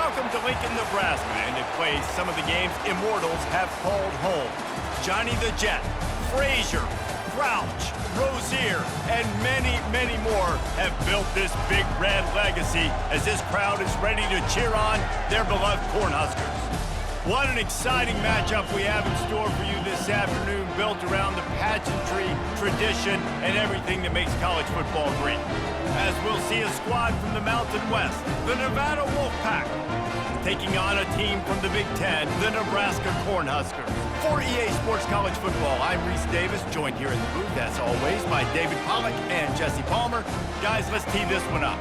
Welcome to Lincoln, Nebraska, and it plays some of the games immortals have called home. Johnny the Jet, Frazier, Crouch, Rozier, and many, many more have built this big red legacy as this crowd is ready to cheer on their beloved Cornhuskers. What an exciting matchup we have in store for you this afternoon, built around the pageantry, tradition, and everything that makes college football great. As we'll see a squad from the Mountain West, the Nevada Wolfpack, taking on a team from the Big Ten, the Nebraska Cornhuskers. For EA Sports College Football, I'm Reese Davis, joined here in the booth, as always, by David Pollack and Jesse Palmer. Guys, let's tee this one up.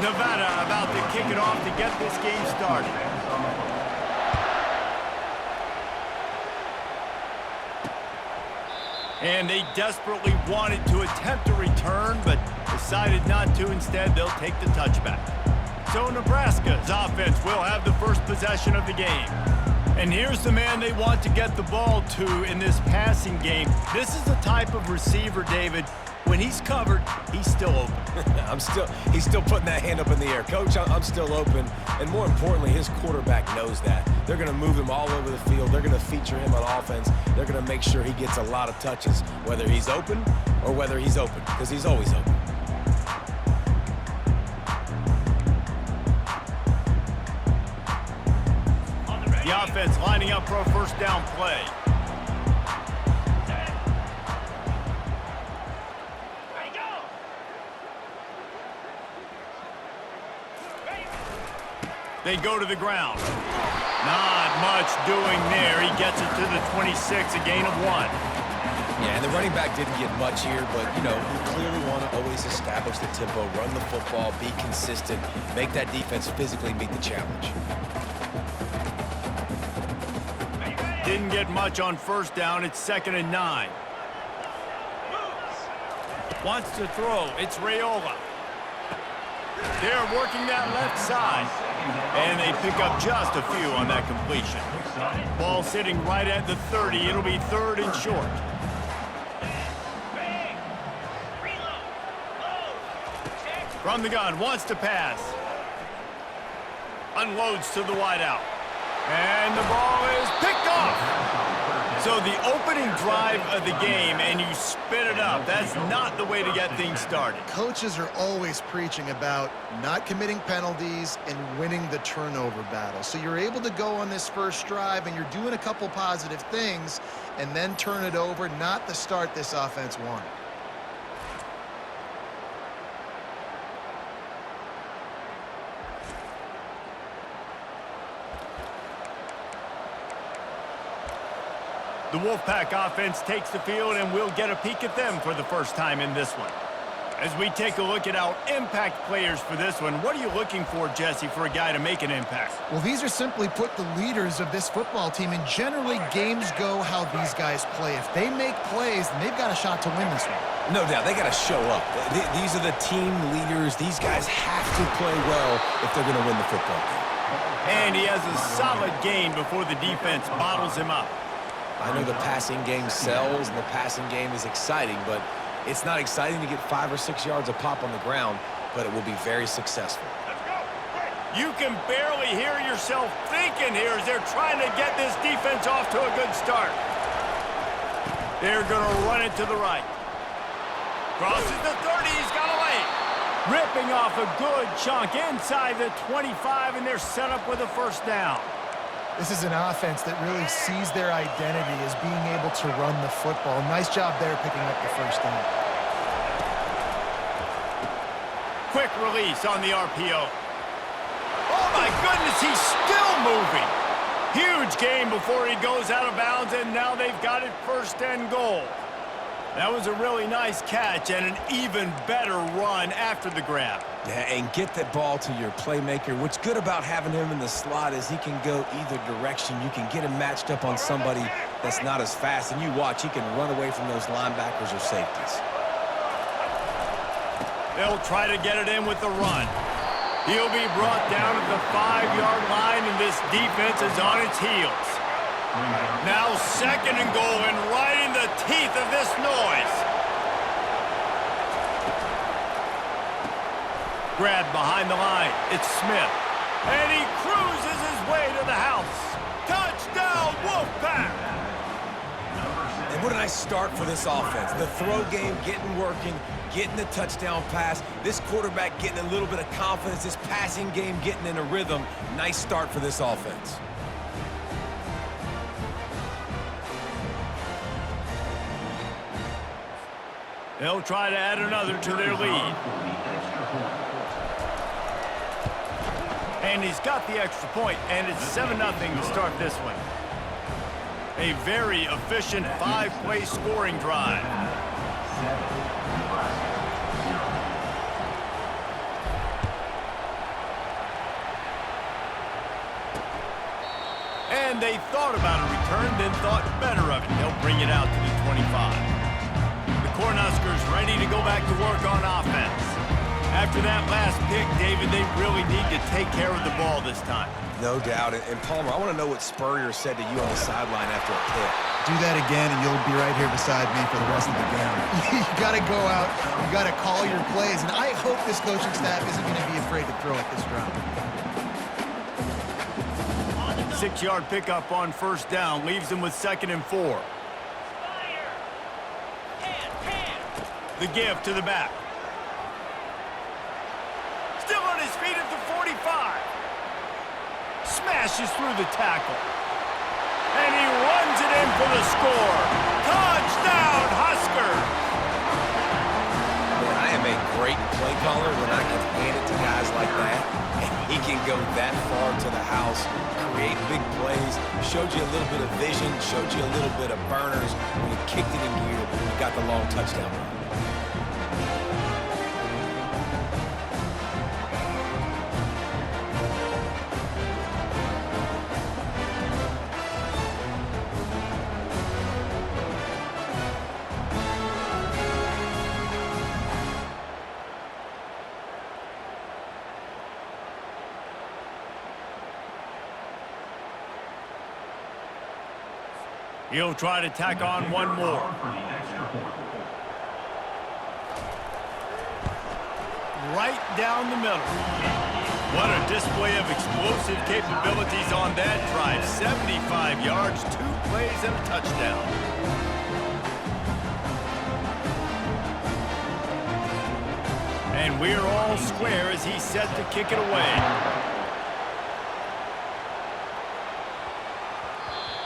Nevada about to kick it off to get this game started. And they desperately wanted to attempt a return, but decided not to. Instead, they'll take the touchback. So Nebraska's offense will have the first possession of the game. And here's the man they want to get the ball to in this passing game. This is the type of receiver, David, when he's covered, he's still open. He's still putting that hand up in the air. Coach, I'm still open. And more importantly, his quarterback knows that. They're going to move him all over the field. They're going to feature him on offense. They're going to make sure he gets a lot of touches, whether he's open or whether he's open, because he's always open. The offense lining up for a first down play. They go to the ground. Not much doing there. He gets it to the 26, a gain of 1. Yeah, and the running back didn't get much here, but, you know, you clearly want to always establish the tempo, run the football, be consistent, make that defense physically meet the challenge. Didn't get much on first down. It's 2nd and 9. Wants to throw. It's Raiola. They're working that left side. And they pick up just a few on that completion. Ball sitting right at the 30. It'll be 3rd and short. From the gun, wants to pass. Unloads to the wideout. And the ball is picked off. So the opening drive of the game, and you spit it up. That's not the way to get things started. Coaches are always preaching about not committing penalties and winning the turnover battle. So you're able to go on this first drive, and you're doing a couple positive things, and then turn it over, not the start this offense wanted. The Wolfpack offense takes the field, and we'll get a peek at them for the first time in this one. As we take a look at our impact players for this one, what are you looking for, Jesse, for a guy to make an impact? Well, these are simply put the leaders of this football team, and generally games go how these guys play. If they make plays, then they've got a shot to win this one. No doubt, they got to show up. These are the team leaders. These guys have to play well if they're going to win the football game. And he has a solid gain before the defense bottles him up. I know the passing game sells and the passing game is exciting, but it's not exciting to get 5 or 6 yards a pop on the ground, but it will be very successful. You can barely hear yourself thinking here as they're trying to get this defense off to a good start. They're going to run it to the right. Crosses the 30, he's got a lane. Ripping off a good chunk inside the 25, and they're set up with a first down. This is an offense that really sees their identity as being able to run the football. Nice job there picking up the first down. Quick release on the RPO. Oh, my goodness, he's still moving. Huge gain before he goes out of bounds, and now they've got it 1st and goal. That was a really nice catch and an even better run after the grab. Yeah, and get that ball to your playmaker. What's good about having him in the slot is he can go either direction. You can get him matched up on somebody that's not as fast, and you watch, he can run away from those linebackers or safeties. They'll try to get it in with the run. He'll be brought down at the 5-yard line, and this defense is on its heels. Now second and goal, and right in the teeth of this noise. Grabbed behind the line. It's Smith. And he cruises his way to the house. Touchdown, Wolfpack! And what a nice start for this offense. The throw game getting working, getting the touchdown pass. This quarterback getting a little bit of confidence. This passing game getting in a rhythm. Nice start for this offense. They'll try to add another to their lead. And he's got the extra point, and it's 7-0 to start this one. A very efficient 5-play scoring drive. And they thought about a return, then thought better of it. They'll bring it out to the 25. The Cornhuskers ready to go back to work on offense. After that last pick, David, they really need to take care of the ball this time. No doubt. And Palmer, I want to know what Spurrier said to you on the sideline after a pick. Do that again, and you'll be right here beside me for the rest of the game. You got to go out. You got to call your plays. And I hope this coaching staff isn't going to be afraid to throw it this drive. 6-yard pickup on first down leaves them with 2nd and 4. The give to the back. Still on his feet at the 45. Smashes through the tackle. And he runs it in for the score. Touchdown, Huskers! Man, I am a great play caller when I can hand it to guys like that. And he can go that far to the house, create big plays, showed you a little bit of vision, showed you a little bit of burners. When he kicked it in gear, he got the long touchdown run. He'll try to tack on one more. Right down the middle. What a display of explosive capabilities on that drive. 75 yards, 2 plays, and a touchdown. And we're all square as he's set to kick it away.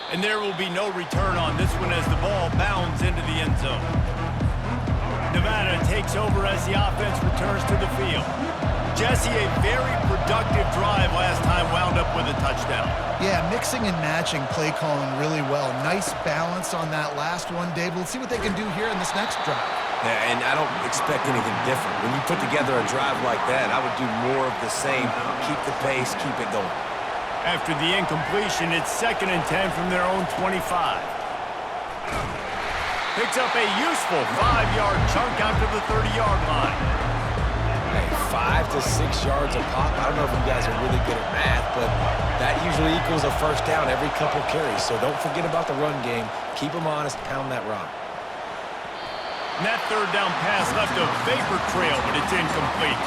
And there will be no return on this one as the ball bounds into the end zone. Nevada takes over as the offense returns to the field. Jesse, a very productive drive last time wound up with a touchdown. Yeah, mixing and matching play calling really well. Nice balance on that last one, Dave. Let's see what they can do here in this next drive. Yeah, and I don't expect anything different. When you put together a drive like that, I would do more of the same. Keep the pace, keep it going. After the incompletion, it's 2nd and 10 from their own 25. Picks up a useful 5-yard chunk out to the 30-yard line. Hey, 5 to 6 yards a pop. I don't know if you guys are really good at math, but that usually equals a first down every couple carries. So don't forget about the run game. Keep them honest, pound that rock. And that 3rd down pass left a vapor trail, but it's incomplete.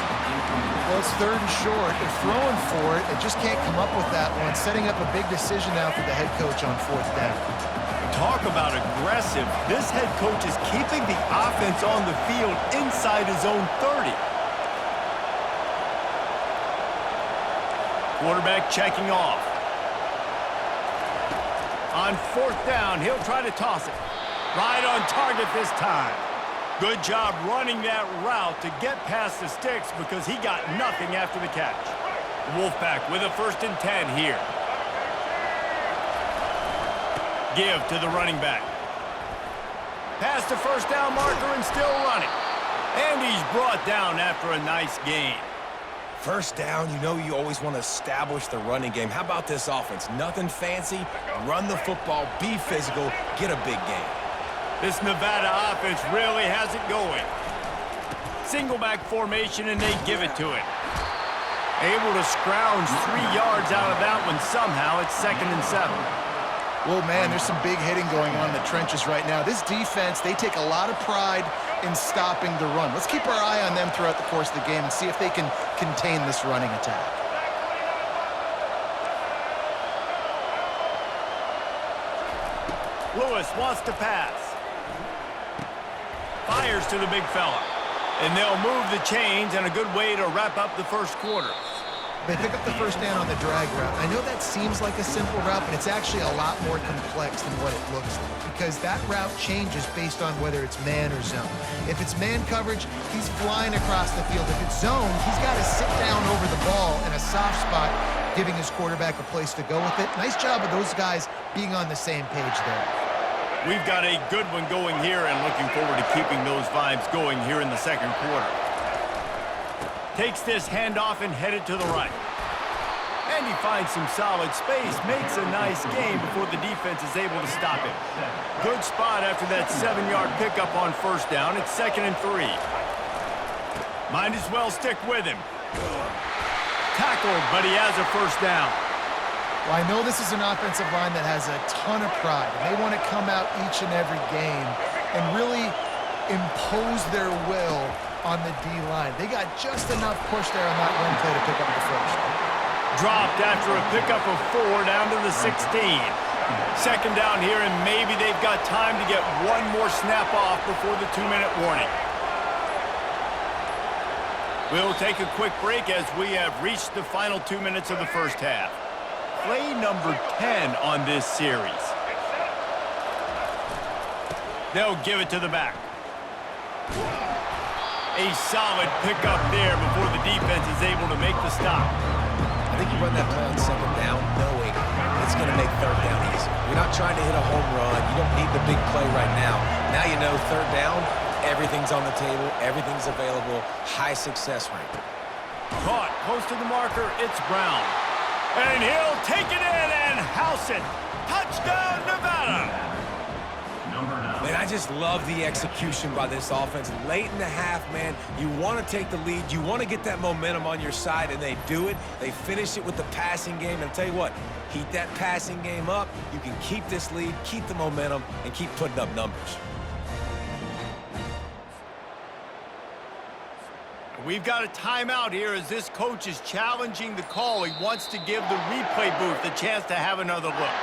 Well, it's 3rd and short. They're throwing for it. They just can't come up with that one. Setting up a big decision now for the head coach on 4th down. Talk about aggressive. This head coach is keeping the offense on the field inside his own 30. Quarterback checking off. On 4th down, he'll try to toss it. Right on target this time. Good job running that route to get past the sticks because he got nothing after the catch. Wolfpack with a 1st and 10 here. Give to the running back. Past the 1st down marker and still running. And he's brought down after a nice gain. 1st down, you know you always want to establish the running game. How about this offense? Nothing fancy. Run the football, be physical, get a big gain. This Nevada offense really has it going. Single back formation, and they give it to it. Able to scrounge 3 yards out of that one somehow. It's 2nd and 7. Well, man, there's some big hitting going on in the trenches right now. This defense, they take a lot of pride in stopping the run. Let's keep our eye on them throughout the course of the game and see if they can contain this running attack. Lewis wants to pass. Fires to the big fella. And they'll move the chains, and a good way to wrap up the first quarter. They pick up the first down on the drag route. I know that seems like a simple route, but it's actually a lot more complex than what it looks like because that route changes based on whether it's man or zone. If it's man coverage, he's flying across the field. If it's zone, he's got to sit down over the ball in a soft spot, giving his quarterback a place to go with it. Nice job of those guys being on the same page there. We've got a good one going here and looking forward to keeping those vibes going here in the second quarter. Takes this handoff and headed to the right. And he finds some solid space, makes a nice game before the defense is able to stop him. Good spot after that 7-yard pickup on first down. It's 2nd and 3. Might as well stick with him. Tackled, but he has a first down. Well, I know this is an offensive line that has a ton of pride, and they want to come out each and every game and really impose their will on the D-line. They got just enough push there on that run play to pick up the first. Dropped after a pickup of 4 down to the 16. Second down here, and maybe they've got time to get one more snap off before the 2-minute warning. We'll take a quick break as we have reached the final 2 minutes of the first half. Play number 10 on this series. They'll give it to the back. A solid pickup there before the defense is able to make the stop. I think you run that play on second down knowing it's going to make third down easy. You're not trying to hit a home run. You don't need the big play right now. Now you know third down, everything's on the table, everything's available, high success rate. Caught close to the marker, it's Brown. And he'll take it in and house it. Touchdown, Nevada. Man, I just love the execution by this offense. Late in the half, man, you want to take the lead. You want to get that momentum on your side, and they do it. They finish it with the passing game. And I'll tell you what, heat that passing game up. You can keep this lead, keep the momentum, and keep putting up numbers. We've got a timeout here as this coach is challenging the call. He wants to give the replay booth a chance to have another look.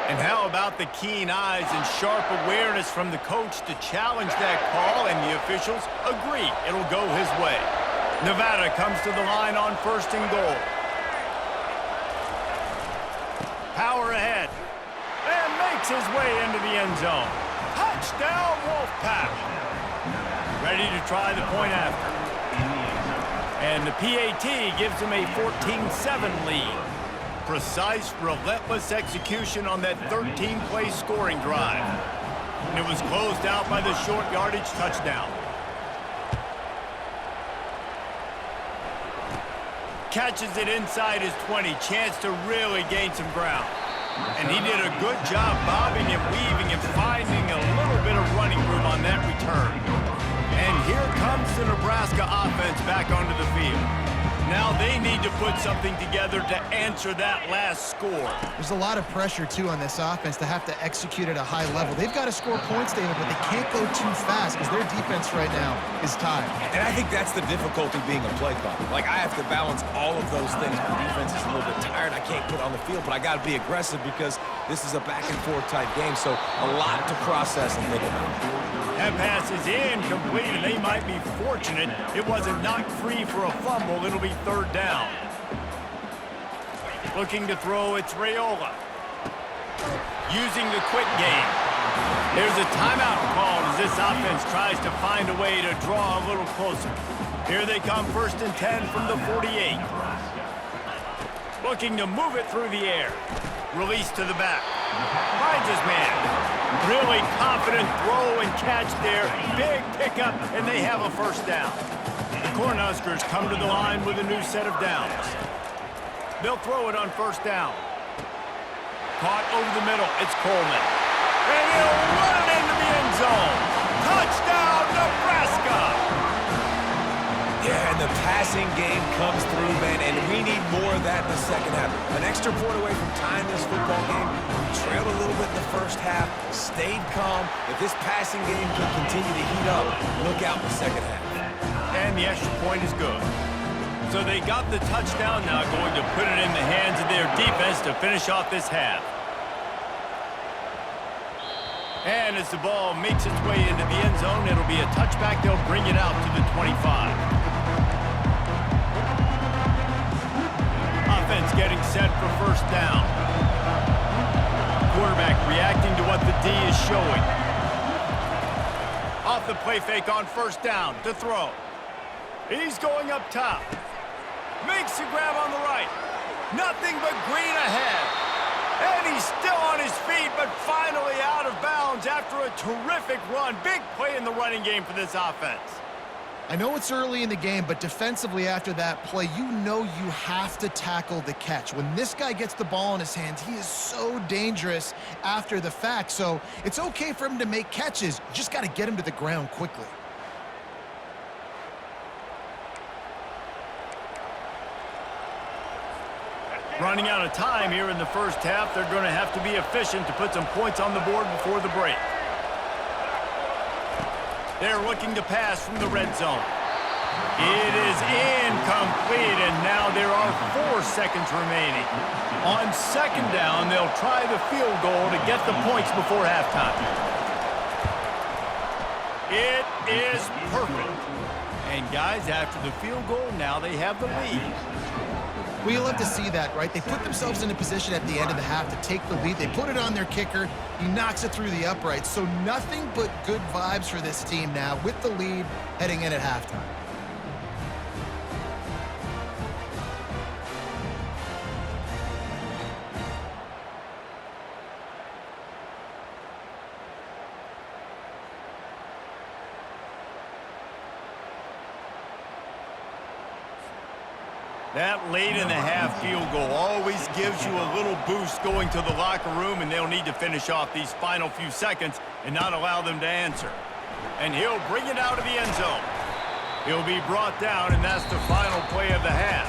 And how about the keen eyes and sharp awareness from the coach to challenge that call, and the officials agree it'll go his way. Nevada comes to the line on 1st and goal. Power ahead. And makes his way into the end zone. Touchdown, Wolfpack. Ready to try the point after. And the PAT gives him a 14-7 lead. Precise, relentless execution on that 13-play scoring drive. And it was closed out by the short yardage touchdown. Catches it inside his 20, chance to really gain some ground. And he did a good job bobbing and weaving and finding a little bit of running room on that return. And here comes the Nebraska offense back onto the field. Now they need to put something together to answer that last score. There's a lot of pressure, too, on this offense to have to execute at a high level. They've got to score points, David, but they can't go too fast because their defense right now is tired. And I think that's the difficulty being a play caller. Like, I have to balance all of those things. The defense is a little bit tired. I can't put on the field, but I got to be aggressive because this is a back-and-forth type game, so a lot to process and think about. That pass is incomplete, and they might be fortunate it wasn't knocked free for a fumble. It'll be 3rd down. Looking to throw, it's Raiola. Using the quick game. There's a timeout called as this offense tries to find a way to draw a little closer. Here they come, 1st and 10 from the 48. Looking to move it through the air. Release to the back. Finds his man. Really confident throw and catch there. Big pickup, and they have a 1st down. The Cornhuskers come to the line with a new set of downs. They'll throw it on 1st down. Caught over the middle. It's Coleman. And he'll run it into the end zone. Touchdown, Nebraska! Yeah, and the passing game comes through, man, and we need more of that in the second half. An extra point away from tying this football game. We trailed a little bit in the first half, stayed calm. If this passing game can continue to heat up, look out in the second half. And the extra point is good. So they got the touchdown now, going to put it in the hands of their defense to finish off this half. And as the ball makes its way into the end zone, it'll be a touchback. They'll bring it out to the 25. Offense getting set for first down. Quarterback reacting to what the D is showing. Off the play fake on first down to throw. He's going up top. Makes the grab on the right. Nothing but green ahead. And he's still on his feet, but finally out of bounds after a terrific run. Big play in the running game for this offense. I know it's early in the game, but defensively after that play, you know you have to tackle the catch. When this guy gets the ball in his hands, he is so dangerous after the fact. So it's okay for him to make catches. You just got to get him to the ground quickly. Running out of time here in the first half. They're going to have to be efficient to put some points on the board before the break. They're looking to pass from the red zone. It is incomplete, and now there are 4 seconds remaining. On second down, they'll try the field goal to get the points before halftime. It is perfect. And guys, after the field goal, now they have the lead. Well, you love to see that, right? They put themselves in a position at the end of the half to take the lead. They put it on their kicker. He knocks it through the uprights. So nothing but good vibes for this team now with the lead heading in at halftime. That late in the half field goal always gives you a little boost going to the locker room, and they'll need to finish off these final few seconds and not allow them to answer. And he'll bring it out of the end zone. He'll be brought down, and that's the final play of the half.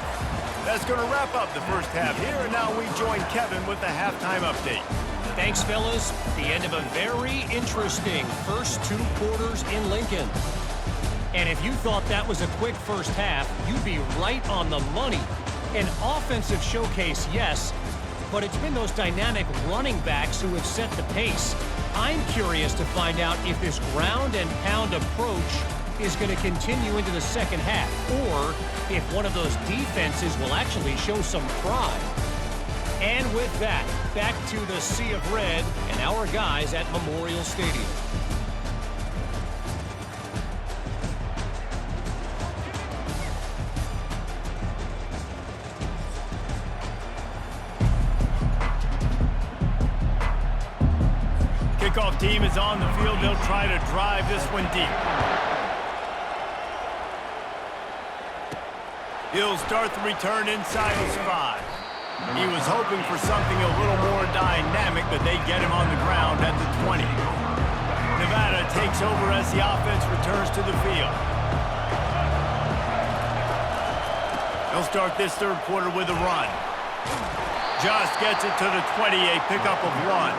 That's going to wrap up the first half here, and now we join Kevin with the halftime update. Thanks, fellas. The end of a very interesting first 2 quarters in Lincoln. And if you thought that was a quick first half, you'd be right on the money. An offensive showcase, yes, but it's been those dynamic running backs who have set the pace. I'm curious to find out if this ground and pound approach is going to continue into the second half, or if one of those defenses will actually show some pride. And with that, back to the Sea of Red and our guys at Memorial Stadium. Kickoff team is on the field. They'll try to drive this one deep. He'll start the return inside his 5. He was hoping for something a little more dynamic, but they get him on the ground at the 20. Nevada takes over as the offense returns to the field. They'll start this third quarter with a run. Just gets it to the 20, a pickup of 1.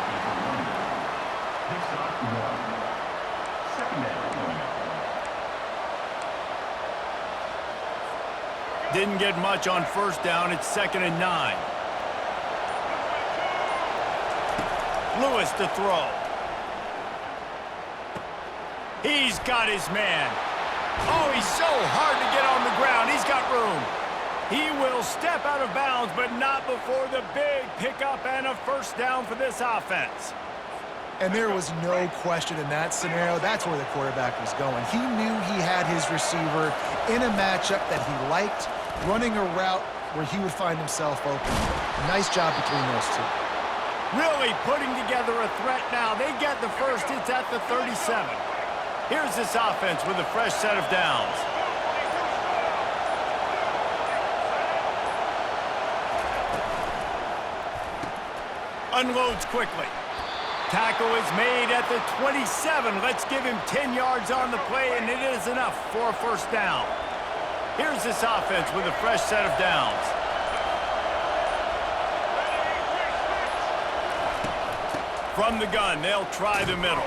Didn't get much on first down. It's 2nd and 9. Lewis to throw. He's got his man. Oh, he's so hard to get on the ground. He's got room. He will step out of bounds, but not before the big pickup and a first down for this offense. And there was no question in that scenario. That's where the quarterback was going. He knew he had his receiver in a matchup that he liked, running a route where he would find himself open. Nice job between those two. Really putting together a threat now. They get the first. It's at the 37. Here's this offense with a fresh set of downs. Unloads quickly. Tackle is made at the 27. Let's give him 10 yards on the play, and it is enough for a first down. Here's this offense with a fresh set of downs. From the gun, they'll try the middle.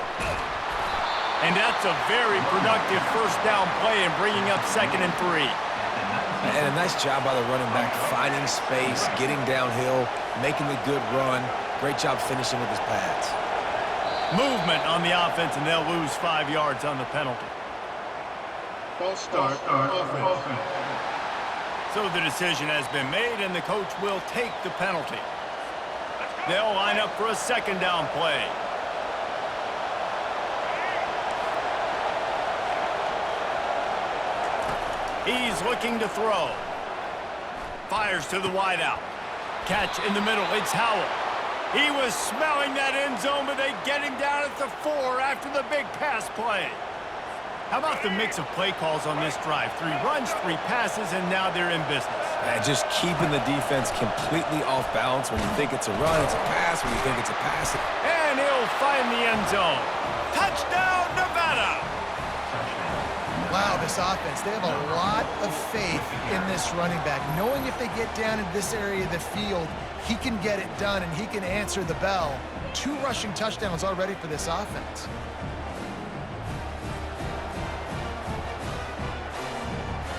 And that's a very productive first down play and bringing up 2nd and 3. And a nice job by the running back, finding space, getting downhill, making the good run. Great job finishing with his pads. Movement on the offense, and they'll lose 5 yards on the penalty. False start offense. So the decision has been made, and the coach will take the penalty. They'll line up for a 2nd down play. He's looking to throw. Fires to the wideout. Catch in the middle. It's Howell. He was smelling that end zone, but they get him down at the 4 after the big pass play. How about the mix of play calls on this drive? 3 runs, 3 passes, and now they're in business. And just keeping the defense completely off balance. When you think it's a run, it's a pass. When you think it's a pass, And he'll find the end zone. Touchdown, Nevada! Wow, this offense, they have a lot of faith in this running back, knowing if they get down in this area of the field, he can get it done and he can answer the bell. 2 rushing touchdowns already for this offense.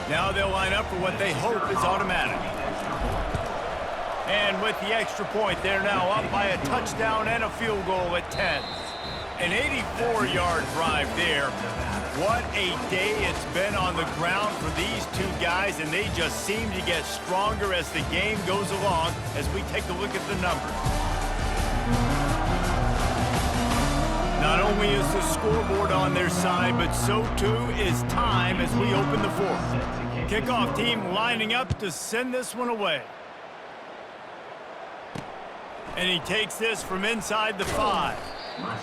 Now they'll line up for what they hope is automatic. And with the extra point, they're now up by a touchdown and a field goal at 10. An 84-yard drive there. What a day it's been on the ground for these 2 guys, and they just seem to get stronger as the game goes along as we take a look at the numbers. Not only is the scoreboard on their side, but so too is time as we open the 4th. Kickoff team lining up to send this one away. And he takes this from inside the 5.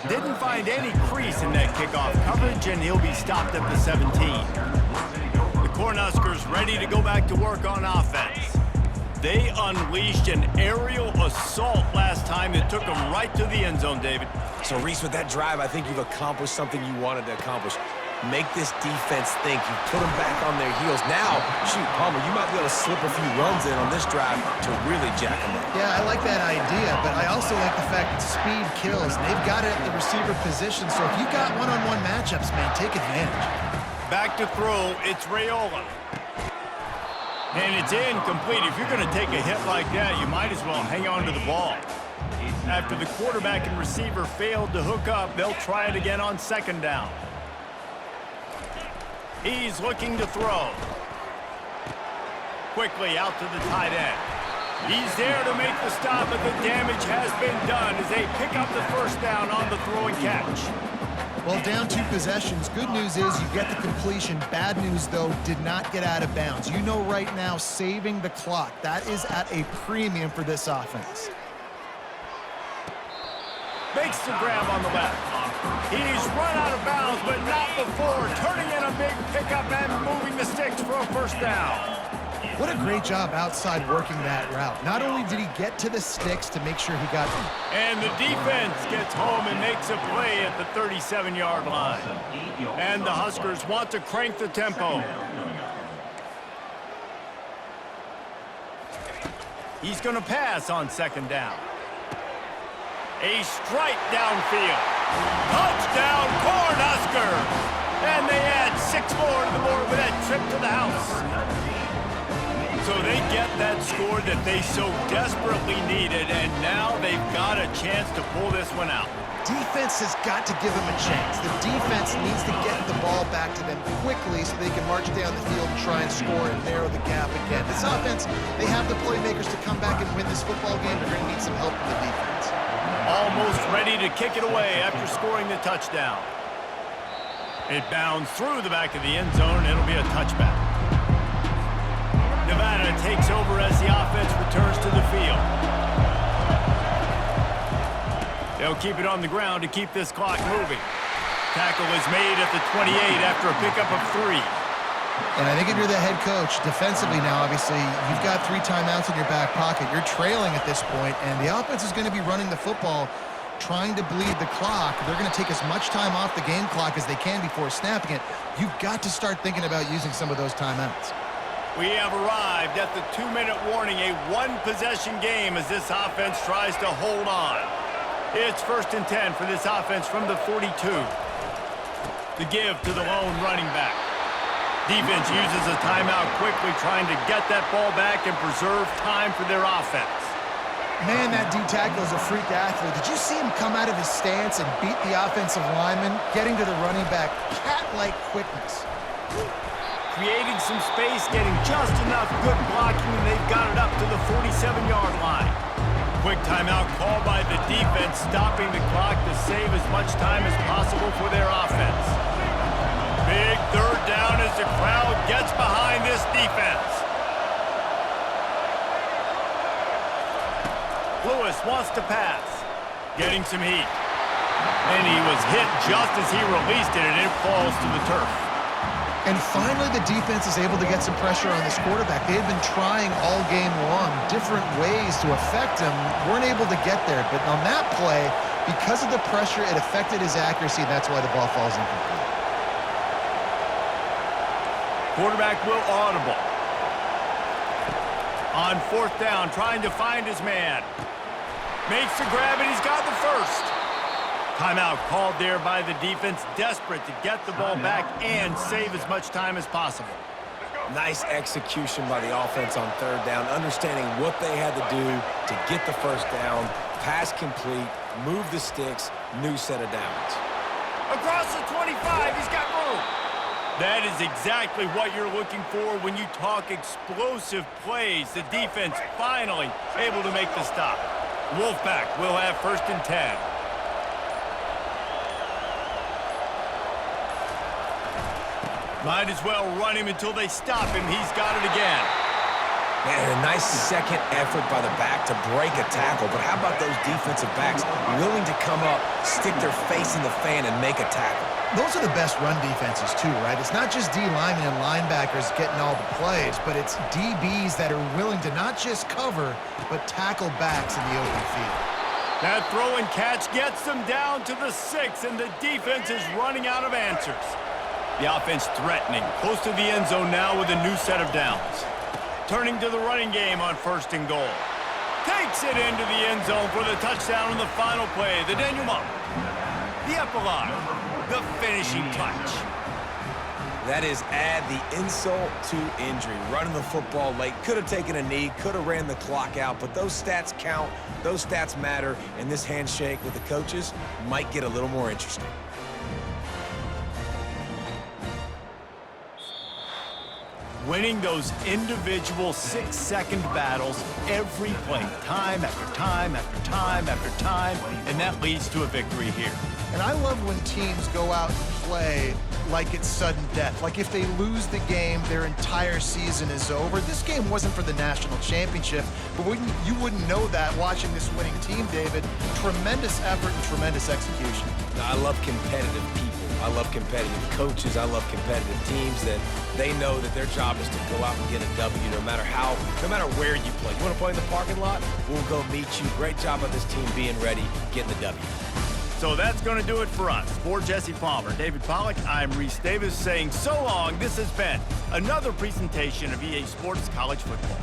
Didn't find any crease in that kickoff coverage, and he'll be stopped at the 17. The Cornhuskers ready to go back to work on offense. They unleashed an aerial assault last time that took them right to the end zone, David. So, Reese, with that drive, I think you've accomplished something you wanted to accomplish. Make this defense think. You put them back on their heels. Now, shoot, Palmer, you might be able to slip a few runs in on this drive to really jack them up. Yeah, I like that idea, but I also like the fact that speed kills. They've got it at the receiver position, so if you've got one-on-one matchups, man, take advantage. Back to throw, it's Raiola. And it's incomplete. If you're going to take a hit like that, you might as well hang on to the ball. After the quarterback and receiver failed to hook up, they'll try it again on 2nd down. He's looking to throw. Quickly out to the tight end. He's there to make the stop, but the damage has been done as they pick up the 1st down on the throw and catch. Well, down 2 possessions. Good news is you get the completion. Bad news, though, did not get out of bounds. You know right now, saving the clock. That is at a premium for this offense. Makes the grab on the left. He's run out of bounds, but not before. Turning in a big pickup and moving the sticks for a 1st down. What a great job outside working that route. Not only did he get to the sticks to make sure he got them. And the defense gets home and makes a play at the 37-yard line. And the Huskers want to crank the tempo. He's going to pass on 2nd down. A strike downfield. Touchdown, Cornhuskers! And they add 6 more to the board with that trip to the house. So they get that score that they so desperately needed, and now they've got a chance to pull this one out. Defense has got to give them a chance. The defense needs to get the ball back to them quickly so they can march down the field and try and score and narrow the gap again. This offense, they have the playmakers to come back and win this football game. They're going to need some help from the defense. Almost ready to kick it away after scoring the touchdown. It bounds through the back of the end zone, and it'll be a touchback. Nevada takes over as the offense returns to the field. They'll keep it on the ground to keep this clock moving. Tackle is made at the 28 after a pickup of 3. And I think if you're the head coach, defensively now, obviously, you've got 3 timeouts in your back pocket. You're trailing at this point, and the offense is going to be running the football, trying to bleed the clock. They're going to take as much time off the game clock as they can before snapping it. You've got to start thinking about using some of those timeouts. We have arrived at the 2-minute warning, a one-possession game as this offense tries to hold on. It's 1st and 10 for this offense from the 42. The give to the lone running back. Defense uses a timeout quickly, trying to get that ball back and preserve time for their offense. Man, that D-tackle is a freak athlete. Did you see him come out of his stance and beat the offensive lineman, getting to the running back? Cat-like quickness. Creating some space, getting just enough good blocking, and they've got it up to the 47-yard line. Quick timeout called by the defense, stopping the clock to save as much time as possible for their offense. Big 3rd down as the crowd gets behind this defense. Lewis wants to pass, getting some heat. And he was hit just as he released it, and it falls to the turf. And finally, the defense is able to get some pressure on this quarterback. They had been trying all game long, different ways to affect him, weren't able to get there. But on that play, because of the pressure, it affected his accuracy, and that's why the ball falls incomplete. Quarterback will audible. On 4th down, trying to find his man. Makes the grab, and he's got the first. Timeout called there by the defense, desperate to get the ball back and save as much time as possible. Nice execution by the offense on 3rd down, understanding what they had to do to get the 1st down, pass complete, move the sticks, new set of downs. Across the 25, he's got room. That is exactly what you're looking for when you talk explosive plays. The defense finally able to make the stop. Wolfpack will have 1st and 10. Might as well run him until they stop him. He's got it again. Man, a nice second effort by the back to break a tackle. But how about those defensive backs willing to come up, stick their face in the fan, and make a tackle? Those are the best run defenses too, right? It's not just D linemen and linebackers getting all the plays, but it's DBs that are willing to not just cover, but tackle backs in the open field. That throw and catch gets them down to the 6, and the defense is running out of answers. The offense threatening, close to the end zone now with a new set of downs. Turning to the running game on 1st and goal. Takes it into the end zone for the touchdown on the final play. The denouement. The epilogue. The finishing touch. That is add the insult to injury. Running the football late, could have taken a knee, could have ran the clock out, but those stats count, those stats matter, and this handshake with the coaches might get a little more interesting. Winning those individual 6-second battles every play, time after time after time after time, and that leads to a victory here. And I love when teams go out and play like it's sudden death. Like if they lose the game, their entire season is over. This game wasn't for the national championship, but you wouldn't know that watching this winning team, David. Tremendous effort and tremendous execution. I love competitive people. I love competitive coaches. I love competitive teams that they know that their job is to go out and get a W no matter where you play. You want to play in the parking lot? We'll go meet you. Great job of this team being ready, getting the W. So that's going to do it for us. For Jesse Palmer, David Pollack, I'm Reese Davis saying so long. This has been another presentation of EA Sports College Football.